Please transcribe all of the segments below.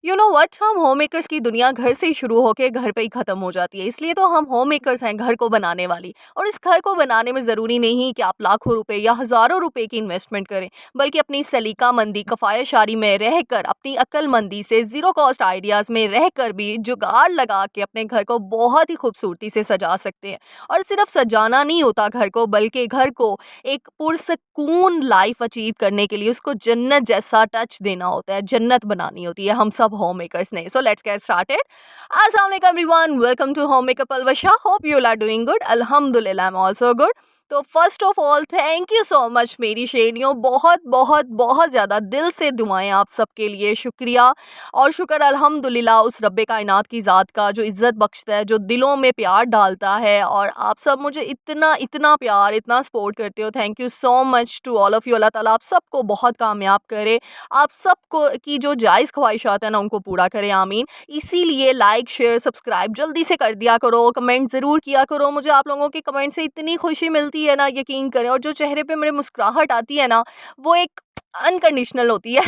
You know what, हम home makers की दुनिया घर से ही शुरू होके घर पे ही खत्म हो जाती है। इसलिए तो हम होम मेकर्स हैं, घर को बनाने वाली। और इस घर को बनाने में ज़रूरी नहीं कि आप लाखों रुपए या हज़ारों रुपए की इन्वेस्टमेंट करें, बल्कि अपनी सलीका-मंदी, कफ़ायत-शारी में रहकर, अपनी अक्लमंदी से, ज़ीरो कॉस्ट आइडियाज़ में रहकर भी जुगाड़ लगा के अपने घर को बहुत ही खूबसूरती से सजा सकते हैं। और सिर्फ सजाना नहीं होता घर को, बल्कि घर को एक पुरसकून लाइफ अचीव करने के लिए उसको जन्नत जैसा टच देना होता है, जन्नत बनानी होती है हम सब होम मेकर्स ने। So let's get started. अस्सलाम वालेकुम everyone, welcome to home maker Palwasha. Hope you are doing good. अल्हम्दुलिल्लाह, आई एम आल्सो गुड। तो first of all thank you so much मेरी शेरियों, बहुत बहुत बहुत ज़्यादा दिल से दुआएं आप सबके लिए, शुक्रिया। और शुक्र अल्हम्दुलिल्लाह उस रब्बे कायनात की ज़ात का जो इज़्ज़त बख्शता है, जो दिलों में प्यार डालता है। और आप सब मुझे इतना इतना प्यार, इतना सपोर्ट करते हो। Thank you so much to all of you. अल्लाह ताला आप सबको बहुत कामयाब करे, आप सबको की जो जायज़ ख्वाहिशात है ना उनको पूरा करे, आमीन। इसीलिए लाइक शेयर सब्सक्राइब जल्दी से कर दिया करो, कमेंट ज़रूर किया करो। मुझे आप लोगों के कमेंट से इतनी खुशी मिलती है ना, यकीन करें। और जो चेहरे पे मेरे मुस्कुराहट आती है ना, वो एक अनकंडीशनल होती है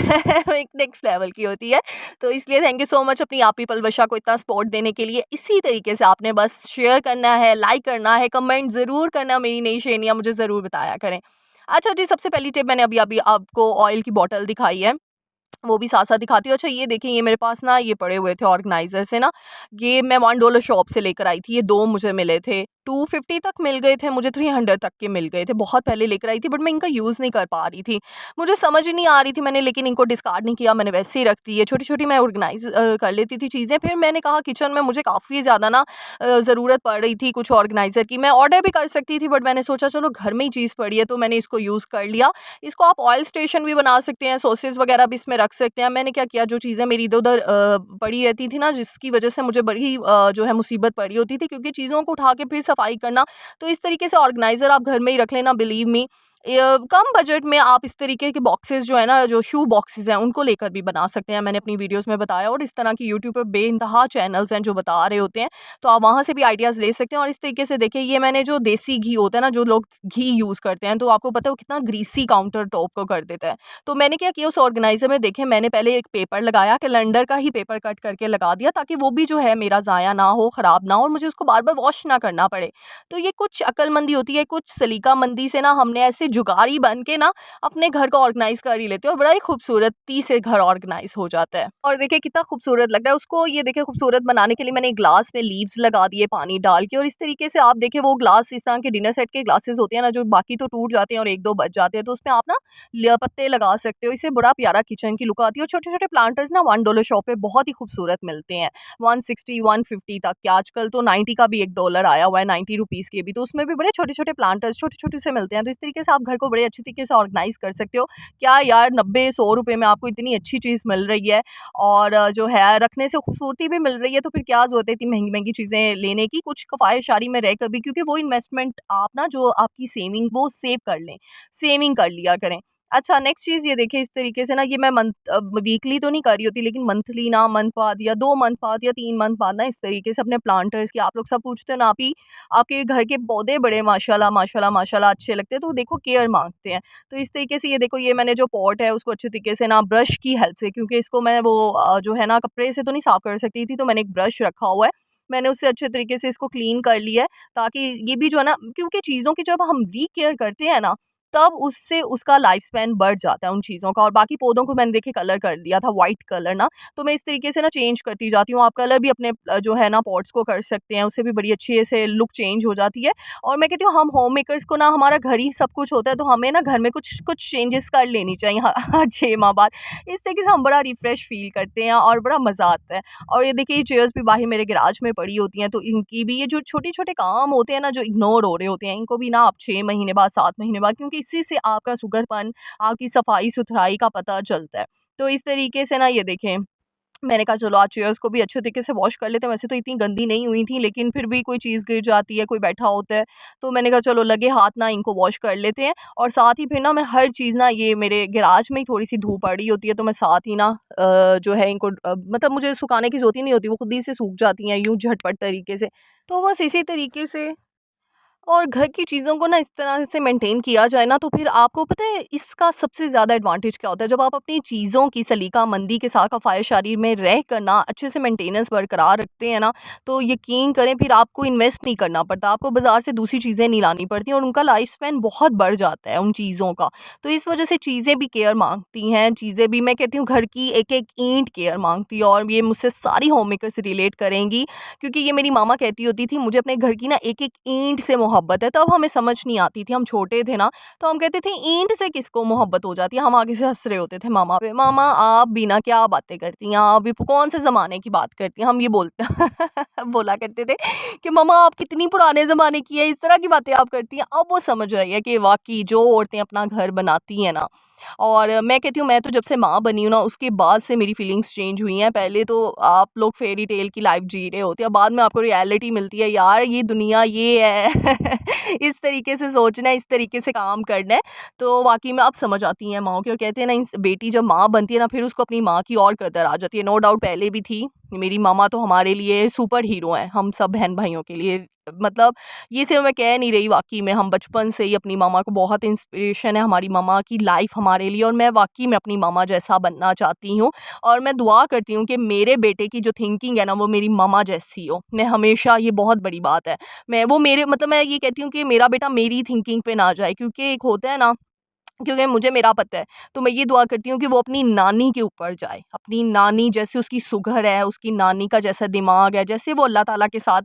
एक नेक्स्ट लेवल की होती है। तो इसलिए थैंक यू सो मच अपनी आप ही पलवशा को इतना सपोर्ट देने के लिए। इसी तरीके से आपने बस शेयर करना है, लाइक करना है, कमेंट ज़रूर करना। मेरी नई श्रेणियाँ मुझे ज़रूर बताया करें। अच्छा जी, सबसे पहली टिप मैंने अभी अभी आपको ऑयल की बॉटल दिखाई है, वो भी साथ-साथ दिखाती हूँ। अच्छा ये देखिए, ये मेरे पास ना ये पड़े हुए थे ऑर्गेनाइज़र से ना, ये मैं $1 शॉप से लेकर आई थी। ये 2 मुझे मिले थे, 250 तक मिल गए थे मुझे, 300 तक के मिल गए थे। बहुत पहले लेकर आई थी, बट मैं इनका यूज़ नहीं कर पा रही थी। मुझे समझ ही नहीं आ रही थी, मैंने लेकिन इनको डिस्कार्ड नहीं किया, मैंने वैसे ही रख दी है। छोटी-छोटी मैं ऑर्गेनाइज़ कर लेती थी चीज़ें। फिर मैंने कहा किचन में मुझे काफ़ी ज़्यादा ना ज़रूरत पड़ रही थी कुछ ऑर्गेनाइज़र की। मैं ऑर्डर भी कर सकती थी, बट मैंने सोचा चलो घर में ही चीज़ पड़ी है तो मैंने इसको यूज़ कर लिया। इसको आप ऑयल स्टेशन भी बना सकते हैं, सॉसेस वगैरह भी इसमें रख सकते हैं। मैंने क्या किया, जो चीज़ें मेरी इधर-उधर पड़ी रहती थी ना, जिसकी वजह से मुझे बड़ी जो है मुसीबत पड़ी होती थी, क्योंकि चीज़ों को उठा के फिर सफाई करना। तो इस तरीके से ऑर्गेनाइज़र आप घर में ही रख लेना, बिलीव मी। कम बजट में आप इस तरीके के बॉक्सेस जो है ना, जो शू बॉक्सेस हैं, उनको लेकर भी बना सकते हैं। मैंने अपनी वीडियोज़ में बताया, और इस तरह की यूट्यूब पे बेइंतहा चैनल्स हैं जो बता रहे होते हैं, तो आप वहाँ से भी आइडियाज़ ले सकते हैं। और इस तरीके से देखिए, ये मैंने जो देसी घी होता है ना, जो लोग घी यूज़ करते हैं, तो आपको पता है वो कितना ग्रीसी काउंटर टॉप को कर देता है। तो मैंने क्या किया, उस ऑर्गेनाइज़र में देखिए मैंने पहले एक पेपर लगाया, कैलेंडर का ही पेपर कट करके लगा दिया, ताकि वो भी जो है मेरा ज़ाया ना हो, ख़राब ना हो, और मुझे उसको बार-बार वॉश ना करना पड़े। तो ये कुछ अक्लमंदी होती है, कुछ सलीका-मंदी से ना हमने ऐसे जुगाड़ी बन के ना अपने घर को ऑर्गेनाइज़ कर ही लेते हैं, और बड़ा ही खूबसूरती से घर ऑर्गेनाइज़ हो जाता है। और देखिए कितना खूबसूरत लग रहा है उसको। ये देखिए खूबसूरत बनाने के लिए मैंने एक ग्लास में लीव्स लगा दिए पानी डाल के, और इस तरीके से आप देखिए वो ग्लास, इस तरह के डिनर सेट के ग्लासेस होते हैं ना, जो बाकी तो टूट जाते हैं और 1-2 बच जाते हैं, तो उसमें आप ना पत्ते लगा सकते हो। इससे बड़ा प्यारा किचन की लुक आती है। और छोटे-छोटे प्लांटर्स ना $1 शॉप पे बहुत ही खूबसूरत मिलते हैं, 160, 150 तक के। आजकल तो 90 का भी $1 आया हुआ है, 90 रुपीज़ के भी। तो उसमें भी बड़े छोटे-छोटे प्लांटर्स छोटे-छोटे से मिलते हैं। तो इस तरीके से आप घर को बड़े अच्छे तरीके से ऑर्गेनाइज़ कर सकते हो। क्या यार, 90-100 रुपए में आपको इतनी अच्छी चीज़ मिल रही है, और जो है रखने से खूबसूरती भी मिल रही है, तो फिर क्या ज़रूरत है इतनी महँगी-महँगी चीज़ें लेने की। कुछ किफ़ायत-शारी में रहकर भी, क्योंकि वो इन्वेस्टमेंट आप ना, जो आपकी सेविंग, वो सेव कर लें, सेविंग कर लिया करें। अच्छा, नेक्स्ट चीज़ ये देखिए, इस तरीके से ना, ये मैं वीकली तो नहीं कर रही होती, लेकिन मंथली ना, मंथ बाद या 2 मंथ बाद या 3 मंथ बाद ना, इस तरीके से अपने प्लांटर्स की, आप लोग सब पूछते हो ना, आप ही आपके घर के पौधे बड़े माशाल्लाह माशाल्लाह माशाल्लाह अच्छे लगते हैं, तो देखो केयर माँगते हैं। तो इस तरीके से ये देखो, ये मैंने जो पॉट है उसको अच्छे तरीके से ना ब्रश की हेल्प से, क्योंकि इसको मैं वो जो है ना कपड़े से तो नहीं साफ़ कर सकती थी, तो मैंने एक ब्रश रखा हुआ है। मैंने उससे अच्छे तरीके से इसको क्लीन कर लिया है, ताकि ये भी जो है ना, क्योंकि चीज़ों की जब हम री-केयर करते हैं ना, तब उससे उसका लाइफ स्पैन बढ़ जाता है उन चीज़ों का। और बाकी पौधों को मैंने देखिए कलर कर दिया था, व्हाइट कलर ना, तो मैं इस तरीके से ना चेंज करती जाती हूँ। आप कलर भी अपने जो है ना पॉट्स को कर सकते हैं, उससे भी बड़ी अच्छी से लुक चेंज हो जाती है। और मैं कहती हूँ, हम होम मेकर्स को ना, हमारा घर ही सब कुछ होता है, तो हमें ना घर में कुछ कुछ चेंजेस कर लेनी चाहिए हर 6 माह बाद। इस तरीके से हम बड़ा रिफ्रेश फील करते हैं और बड़ा मज़ा आता है। और ये देखिए, ये चेयर्स भी बाहर मेरे गैराज में पड़ी होती हैं, तो इनकी भी, ये जो छोटे-छोटे काम होते हैं ना, जो इग्नोर हो रहे होते हैं, इनको भी ना आप 6 महीने बाद, 7 महीने बाद, क्योंकि इसी से आपका सुघड़पन, आपकी सफाई-सुथराई का पता चलता है। तो इस तरीके से ना, ये देखें, मैंने कहा चलो आज चेयर्स को भी अच्छे तरीके से वॉश कर लेते हैं। वैसे तो इतनी गंदी नहीं हुई थी, लेकिन फिर भी कोई चीज़ गिर जाती है, कोई बैठा होता है, तो मैंने कहा चलो लगे हाथ ना इनको वॉश कर लेते हैं। और साथ ही फिर ना, मैं हर चीज़ ना, ये मेरे गैराज में ही थोड़ी-सी धूप पड़ी होती है, तो मैं साथ ही ना जो है इनको मतलब मुझे सुखाने की ज़रूरत ही नहीं होती, वो खुद ही से सूख जाती हैं यूँ झटपट तरीके से। तो बस इसी तरीके से और घर की चीज़ों को ना इस तरह से मेंटेन किया जाए ना, तो फिर आपको पता है इसका सबसे ज़्यादा एडवांटेज क्या होता है, जब आप अपनी चीज़ों की सलीका-मंदी के साथ सफ़ाई-शारी में रह कर ना अच्छे से मेंटेनेंस बरकरार रखते हैं ना, तो यकीन करें फिर आपको इन्वेस्ट नहीं करना पड़ता, आपको बाज़ार से दूसरी चीज़ें नहीं लानी पड़ती और उनका लाइफ स्पैन बहुत बढ़ जाता है उन चीज़ों का। तो इस वज़ह से चीज़ें भी केयर माँगती हैं, चीज़ें भी मैं कहती हूँ घर की एक-एक ईंट केयर माँगती है, और ये मुझसे सारी होम मेकर्स रिलेट करेंगी, क्योंकि ये मेरी मामा कहती होती थी मुझे अपने घर की ना एक-एक ईंट से मोहब्बत है। तब हमें समझ नहीं आती थी, हम छोटे थे ना, तो हम कहते थे ईंट से किसको मोहब्बत हो जाती है। हम आगे से हँस रहे होते थे मामा पे, "मामा आप भी ना क्या बातें करती हैं, आप भी कौन से ज़माने की बात करती हैं?" हम ये बोलते बोला करते थे कि "मम्मा आप कितनी पुराने ज़माने की हैं, इस तरह की बातें आप करती हैं।" अब वो समझ रही है कि वाक़ई जो औरतें अपना घर बनाती हैं ना, और मैं कहती हूँ मैं तो जब से माँ बनी हूँ ना उसके बाद से मेरी फीलिंग्स चेंज हुई हैं। पहले तो आप लोग फेयरी टेल की लाइफ़ जी रहे होते हैं, बाद में आपको रियलिटी मिलती है यार ये दुनिया ये है। इस तरीके से सोचना है, इस तरीके से काम करना है, तो वाक़ई में अब समझ आती हैं माँओं की, और कहते हैं ना इंस बेटी जब माँ बनती है ना फिर उसको अपनी माँ की और कदर आ जाती है। नो डाउट पहले भी थी, मेरी मामा तो हमारे लिए सुपर हीरो हैं, हम सब बहन-भाइयों के लिए। मतलब ये सिर्फ़ मैं कह नहीं रही, वाक़ई में हम बचपन से ही अपनी मामा को बहुत इंस्पिरेशन है हमारी मामा की लाइफ़ हमारे लिए, और मैं वाक़ई में अपनी मामा जैसा बनना चाहती हूँ। और मैं दुआ करती हूँ कि मेरे बेटे की जो थिंकिंग है ना वो मेरी मामा जैसी हो। मैं हमेशा, ये बहुत बड़ी बात है, मैं वो मेरे मतलब मैं ये कहती हूँ कि मेरा बेटा मेरी थिंकिंग पे ना जाए, क्योंकि एक होता है ना, क्योंकि मुझे मेरा पता है, तो मैं ये दुआ करती हूँ कि वो अपनी नानी के ऊपर जाए। अपनी नानी जैसे उसकी सुघड़ है, उसकी नानी का जैसा दिमाग है, जैसे वो अल्लाह ताला के साथ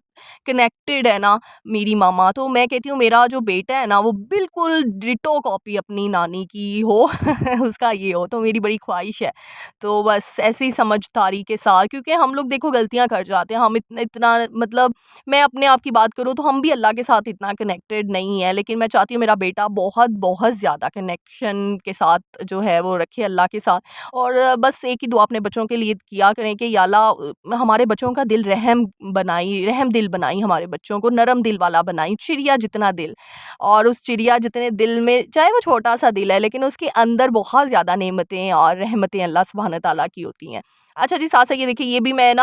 कनेक्टेड है ना मेरी मामा, तो मैं कहती हूँ मेरा जो बेटा है ना वो बिल्कुल डिट्टो कॉपी अपनी नानी की हो। उसका ये हो, तो मेरी बड़ी ख्वाहिश है। तो बस ऐसे ही समझदारी के साथ, क्योंकि हम लोग देखो गलतियाँ कर जाते हैं, हम इतना इतना मतलब मैं अपने आप की बात करूँ तो हम भी अल्लाह के साथ इतना कनेक्टेड नहीं है, लेकिन मैं चाहती हूँ मेरा बेटा बहुत बहुत ज़्यादा कनेक्शन के साथ जो है वो रखे अल्लाह के साथ। और बस एक ही दुआ अपने बच्चों के लिए किया करें कि या अल्लाह हमारे बच्चों का दिल रहम दिल बनाई, हमारे बच्चों को नरम दिल वाला बनाई, चिड़िया जितना दिल। और उस चिड़िया जितने दिल में, चाहे वो छोटा सा दिल है, लेकिन उसके अंदर बहुत ज़्यादा नेमतें और रहमतें अल्लाह सुब्हान तआला की होती हैं। अच्छा जी, साथ-साथ ये देखिए, ये भी मैंने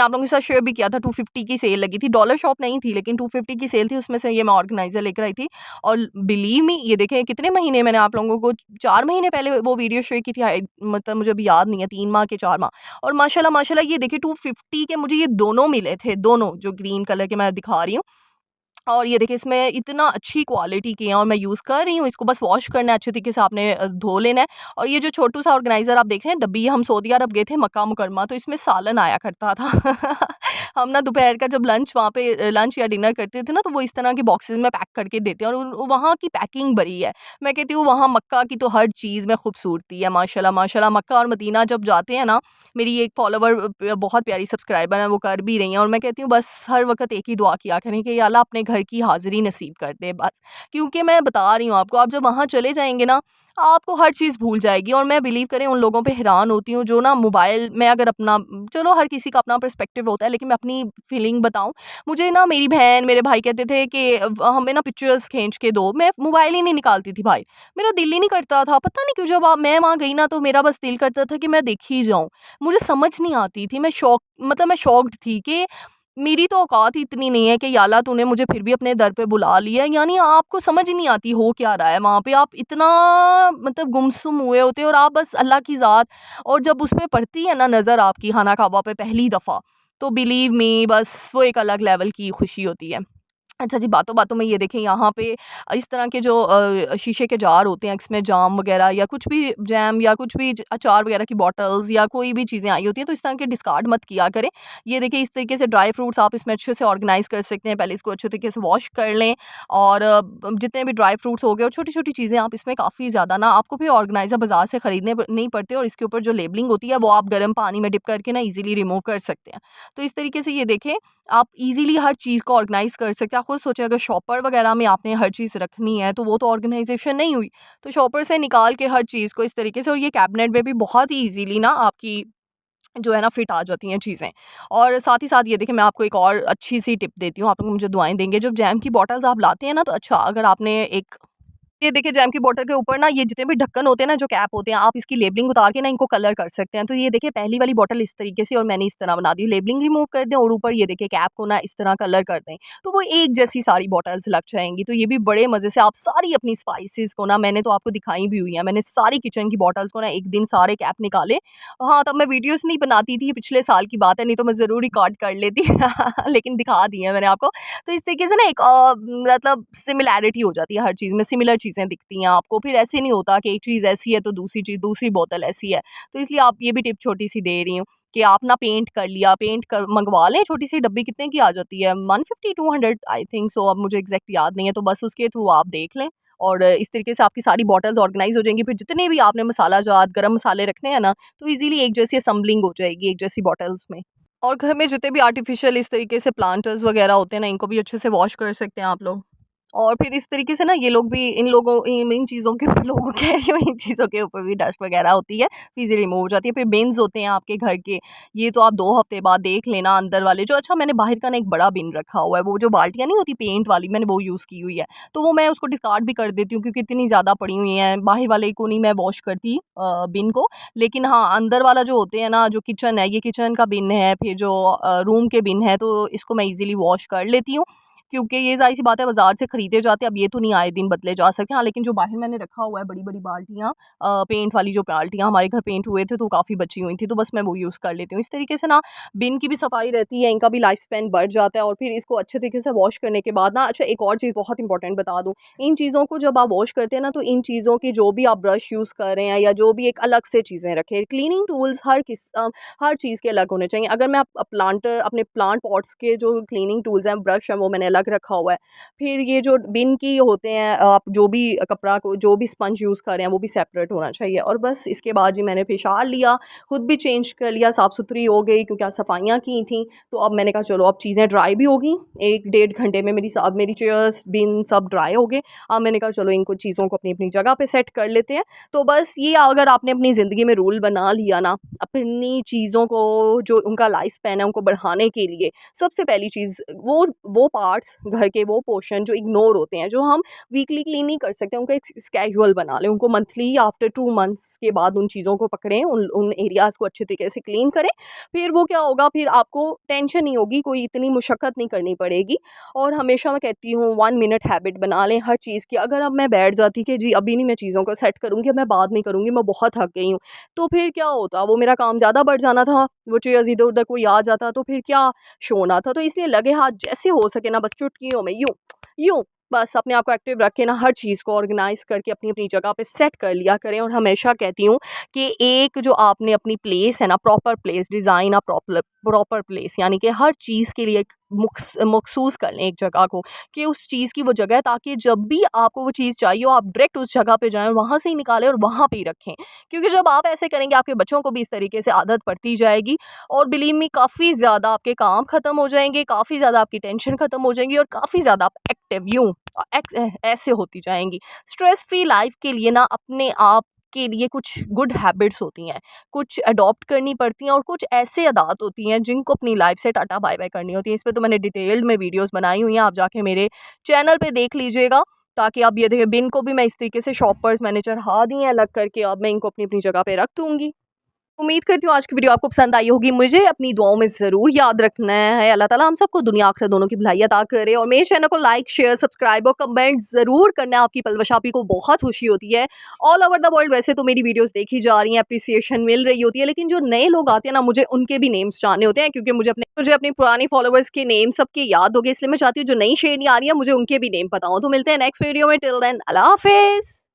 आप लोगों के साथ शेयर भी किया था, 250 की सेल लगी थी। डॉलर शॉप नहीं थी, लेकिन 250 की सेल थी, उसमें से ये मैं ऑर्गेनाइज़र लेकर आई थी। और बिलीव मी, ये देखें कितने महीने मैंने आप लोगों को 4 महीने पहले वो वीडियो शेयर की थी, मतलब मुझे अभी याद नहीं है, 3 माह के 4 माह। और माशाल्लाह माशाल्लाह ये देखिए 250 के मुझे ये दोनों मिले थे, दोनों जो ग्रीन कलर के मैं दिखा रही हूँ। और ये देखिए इसमें इतना अच्छी क्वालिटी की है, और मैं यूज़ कर रही हूँ, इसको बस वॉश करना है अच्छे तरीके से, आपने धो लेना है। और ये जो छोटू सा ऑर्गेनाइज़र आप देख रहे हैं डब्बी, हम सऊदी अरब गए थे मक्का मुकरमा, तो इसमें सालन आया करता था। हम ना दोपहर का जब लंच वहाँ पे लंच या डिनर करते थे ना, तो वो इस तरह के बॉक्सेस में पैक करके देते हैं, और वहाँ की पैकिंग बड़ी है। मैं कहती हूँ वहाँ मक्का की तो हर चीज़ में खूबसूरती है, माशाल्लाह माशाल्लाह। मक्का और मदीना जब जाते हैं ना, मेरी एक फॉलोवर बहुत प्यारी सब्सक्राइबर है, वो कर भी रही हैं, और मैं कहती हूँ बस हर वक़्त एक ही दुआ किया करें कि या अल्लाह अपने घर की हाज़िरी नसीब कर दे बस। क्योंकि मैं बता रही हूँ आपको, आप जब वहाँ चले जाएँगे ना, आपको हर चीज़ भूल जाएगी। और मैं बिलीव करें उन लोगों पे हैरान होती हूँ जो ना मोबाइल में, अगर अपना, चलो हर किसी का अपना पर्सपेक्टिव होता है, लेकिन मैं अपनी फीलिंग बताऊँ, मुझे ना मेरी बहन, मेरे भाई कहते थे कि हमें ना पिक्चर्स खींच के दो, मैं मोबाइल ही नहीं निकालती थी भाई। मेरा दिल ही नहीं करता था, पता नहीं क्यों, जब मैं वहाँ गई ना तो मेरा बस दिल करता था कि मैं देख ही जाऊँ। मुझे समझ नहीं आती थी, मैं शॉक्ड थी कि मेरी तो औकात ही इतनी नहीं है कि या अल्लाह तूने मुझे फिर भी अपने दर पे बुला लिया है। यानी आपको समझ ही नहीं आती हो क्या रहा है वहाँ पे, आप इतना मतलब गुमसुम हुए होते हो, और आप बस अल्लाह की ज़ात, और जब उसमें पड़ती है ना नज़र आपकी खाना काबा पे पहली दफ़ा, तो बिलीव मी बस वो एक अलग लेवल की खुशी होती है। अच्छा जी, बातों-बातों में ये देखें यहाँ पे इस तरह के जो शीशे के जार होते हैं, इसमें जाम वग़ैरह या कुछ भी जैम या कुछ भी अचार वग़ैरह की बॉटल्स या कोई भी चीज़ें आई होती हैं, तो इस तरह के डिस्कार्ड मत किया करें। ये देखिए इस तरीके से ड्राई फ्रूट्स आप इसमें अच्छे से ऑर्गेनाइज़ कर सकते हैं। पहले इसको अच्छे तरीके से वॉश कर लें, और जितने भी ड्राई फ्रूट्स हो गए और छोटी-छोटी चीज़ें आप इसमें, काफ़ी ज़्यादा ना आपको फिर ऑर्गेनाइज़र बाज़ार से खरीदने नहीं पड़ते, और इसके ऊपर जो लेबलिंग होती है वो आप गर्म पानी में डिप करके ना ईज़िली रिमूव कर सकते हैं। तो इस तरीके से ये देखें आप ईज़िली हर चीज़ को ऑर्गेनाइज़ कर सकते हैं। आप खुद सोचें, अगर शॉपर वग़ैरह में आपने हर चीज़ रखनी है, तो वो तो ऑर्गेनाइज़ेशन नहीं हुई। तो शॉपर से निकाल के हर चीज़ को इस तरीके से, और ये कैबिनेट में भी बहुत ही ईज़िली ना आपकी जो है ना फिट आ जाती हैं चीज़ें। और साथ ही साथ ये देखिए मैं आपको एक और अच्छी-सी टिप देती हूँ, आप लोग मुझे दुआएँ देंगे। जब जैम की बॉटल्स आप लाते हैं ना, तो अच्छा, अगर आपने एक ये देखिए जैम की बॉटल के ऊपर ना ये जितने भी ढक्कन होते हैं ना, जो कैप होते हैं, आप इसकी लेबलिंग उतार के ना इनको कलर कर सकते हैं। तो ये देखिए पहली वाली बॉटल इस तरीके से और मैंने इस तरह बना दी। लेबलिंग रिमूव कर दें और ऊपर ये देखिए कैप को ना इस तरह कलर कर दें, तो वो एक जैसी सारी बॉटल्स लग जाएँगी। तो ये भी बड़े मज़े से आप सारी अपनी स्पाइसेस को ना, मैंने तो आपको दिखाई भी हुई है। मैंने सारी किचन की बॉटल्स को ना एक दिन सारे कैप निकाले। हाँ, तब मैं वीडियोज़ नहीं बनाती थी, पिछले साल की बात है, नहीं तो मैं ज़रूर रिकॉर्ड कर लेती। लेकिन दिखा दी है मैंने आपको। तो इस तरीके से ना एक मतलब सिमिलैरिटी हो जाती है हर चीज़ में, सिमिलर चीज़ें दिखती हैं आपको। फिर ऐसे नहीं होता कि एक चीज़ ऐसी है तो दूसरी चीज़, दूसरी बोतल ऐसी है। तो इसलिए आप ये भी टिप छोटी-सी दे रही हूँ कि आप ना पेंट कर लिया, पेंट कर मँगवा लें, छोटी-सी डब्बी कितने की आ जाती है, 150-200 आई थिंक सो, अब मुझे एग्ज़ैक्ट याद नहीं है, तो बस उसके थ्रू आप देख लें और इस तरीके से आपकी सारी बॉटल्स ऑर्गनाइज़ हो जाएँगी। फिर जितने भी आपने मसाला जात, गरम मसाले रखने हैं ना, तो ईज़िली एक जैसी असम्बलिंग हो जाएगी, एक जैसी बॉटल्स में। और घर में जितने भी आर्टिफ़िशियल इस तरीके से प्लांटर्स वग़ैरह होते हैं ना, इनको भी अच्छे से वॉश कर सकते हैं आप लोग। और फिर इस तरीके से ना ये लोग भी, इन चीज़ों के ऊपर, लोगों कह रही हूँ, इन चीज़ों के ऊपर भी डस्ट वग़ैरह होती है, तो ईज़िली रिमूव हो जाती है। फिर बिन्स होते हैं आपके घर के, ये तो आप 2 हफ़्ते बाद देख लेना अंदर वाले जो, अच्छा मैंने बाहर का ना एक बड़ा बिन रखा हुआ है, वो जो बाल्टियाँ नहीं होती पेंट वाली, मैंने वो यूज़ की हुई है। तो वो मैं उसको डिस्कार्ड भी कर देती हूँ क्योंकि इतनी ज़्यादा पड़ी हुई हैं, बाहर वाले को नहीं मैं वॉश करती बिन को। लेकिन हाँ, अंदर वाला जो होते हैं ना, जो किचन है, ये किचन का बिन है, फिर जो रूम के बिन है, तो इसको मैं ईज़िली वॉश कर लेती हूँ। क्योंकि ये ज़ाहिर-सी बात है, बाज़ार से खरीदे जाते हैं, अब ये तो नहीं आए दिन बदले जा सकते। हाँ, लेकिन जो बाहर मैंने रखा हुआ है बड़ी-बड़ी बाल्टियाँ, पेंट वाली जो बाल्टियाँ हमारे घर पेंट हुए थे तो काफ़ी बची हुई थी, तो बस मैं वो यूज़ कर लेती हूँ। इस तरीके से ना बिन की भी सफाई रहती है, इनका भी लाइफ स्पैन बढ़ जाता है और फिर इसको अच्छे तरीके से वॉश करने के बाद ना, अच्छा एक और चीज़ बहुत इंपॉर्टेंट बता दूँ, इन चीज़ों को जब आप वॉश करते हैं ना, तो इन चीज़ों की जो भी आप ब्रश यूज़ कर रहे हैं या जो भी एक अलग से चीज़ें रखें, क्लीनिंग टूल्स हर चीज़ के अलग होने चाहिए। अगर मैं अपने प्लांट पॉट्स के जो क्लीनिंग टूल्स हैं, ब्रश है, वो मैंने अलग रखा हुआ है। फिर ये जो बिन की होते हैं, आप जो भी कपड़ा को, जो भी स्पंज यूज़ कर रहे हैं, वो भी सेपरेट होना चाहिए। और बस इसके बाद जी मैंने पेशाब लिया, खुद भी चेंज कर लिया, साफ़-सुथरी हो गई क्योंकि आज सफाइयाँ की थी। तो अब मैंने कहा चलो अब चीज़ें ड्राई भी हो गई, 1 डेढ़ घंटे में मेरी चेयर्स, बिन सब ड्राई हो गए। अब मैंने कहा चलो इनको चीज़ों को अपनी-अपनी जगह पे सेट कर लेते हैं। तो बस ये अगर आपने अपनी ज़िंदगी में रूल बना लिया ना, अपनी चीज़ों को, जो उनका लाइफ स्पैन है, उनको बढ़ाने के लिए, सबसे पहली चीज़ वो पार्ट्स घर के, वो पोर्शन जो इग्नोर होते हैं, जो हम वीकली क्लीन नहीं कर सकते, उनको एक कैजुअल बना लें, उनको मंथली या आफ्टर 2 मंथ्स के बाद उन चीज़ों को पकड़ें, उन उन एरियाज़ को अच्छे तरीके से क्लीन करें। फिर वो क्या होगा, फिर आपको टेंशन नहीं होगी, कोई इतनी मुशक्क़त नहीं करनी पड़ेगी। और हमेशा मैं कहती हूँ 1 मिनट हैबिट बना लें हर चीज़ की। अगर अब मैं बैठ जाती कि जी अभी नहीं मैं चीज़ों को सेट करूँगी, अब मैं बाद में करूँगी, मैं बहुत थक गई हूँ, तो फिर क्या होता, वो मेरा काम ज़्यादा बढ़ जाना था, वो चेयर्स इधर-उधर कोई आ जाता तो फिर क्या शोना था। तो इसलिए लगे हाथ जैसे हो सके ना, बस चुटकियों में यूँ, यूँ बस अपने आप को एक्टिव रख के ना, हर चीज़ को ऑर्गेनाइज़ करके अपनी-अपनी जगह पे सेट कर लिया करें। और हमेशा कहती हूँ कि एक जो आपने अपनी प्लेस है ना, proper place design, proper place, यानी कि हर चीज़ के लिए एक मखसूस कर लें एक जगह को, कि उस चीज़ की वो जगह है, ताकि जब भी आपको वो चीज़ चाहिए हो, आप डायरेक्ट उस जगह पे जाएँ, वहाँ से ही निकालें और वहाँ पे ही रखें। क्योंकि जब आप ऐसे करेंगे, आपके बच्चों को भी इस तरीके से आदत पड़ती जाएगी और बिलीव मी काफ़ी ज़्यादा आपके काम ख़त्म हो जाएँगे, काफ़ी ज़्यादा आपकी टेंशन ख़त्म हो जाएगी और काफ़ी ज़्यादा आप एक्टिव ऐसे होती जाएँगी। स्ट्रेस फ्री लाइफ़ के लिए ना, अपने आप के लिए कुछ गुड हैबिट्स होती हैं, कुछ अडॉप्ट करनी पड़ती हैं और कुछ ऐसे आदत होती हैं जिनको अपनी लाइफ़ से टाटा बाय-बाय करनी होती है। इस पे तो मैंने डिटेल्ड में वीडियोज़ बनाई हुई हैं, आप जाके मेरे चैनल पे देख लीजिएगा, ताकि आप ये देखें। बिन को भी मैं इस तरीके से शॉपर्स मैंने चढ़ा दिए हैं अलग करके, अब मैं इनको अपनी-अपनी जगह पे रख दूँगी। उम्मीद करती हूँ आज की वीडियो आपको पसंद आई होगी। मुझे अपनी दुआओं में ज़रूर याद रखना है। अल्लाह ताला हम सबको दुनिया आखिरत दोनों की भलाई अता करे और मेरे चैनल को लाइक, शेयर, सब्सक्राइब और कमेंट ज़रूर करना है। आपकी पलवशापी को बहुत खुशी होती है। ऑल ओवर द वर्ल्ड वैसे तो मेरी वीडियोज़ देखी जा रही हैं, एप्रिसिएशन मिल रही होती है, लेकिन जो नए लोग आते हैं ना, मुझे उनके भी नेम्स जानने होते हैं, क्योंकि मुझे अपनी पुरानी फॉलोवर्स के नेम सबके याद हो गए, इसलिए मैं चाहती हूँ जो नई शेर नहीं आ रही है, मुझे उनके भी नेम पता हो। तो मिलते हैं नेक्स्ट वीडियो में, टिल देन अल्लाह हाफ़िज़।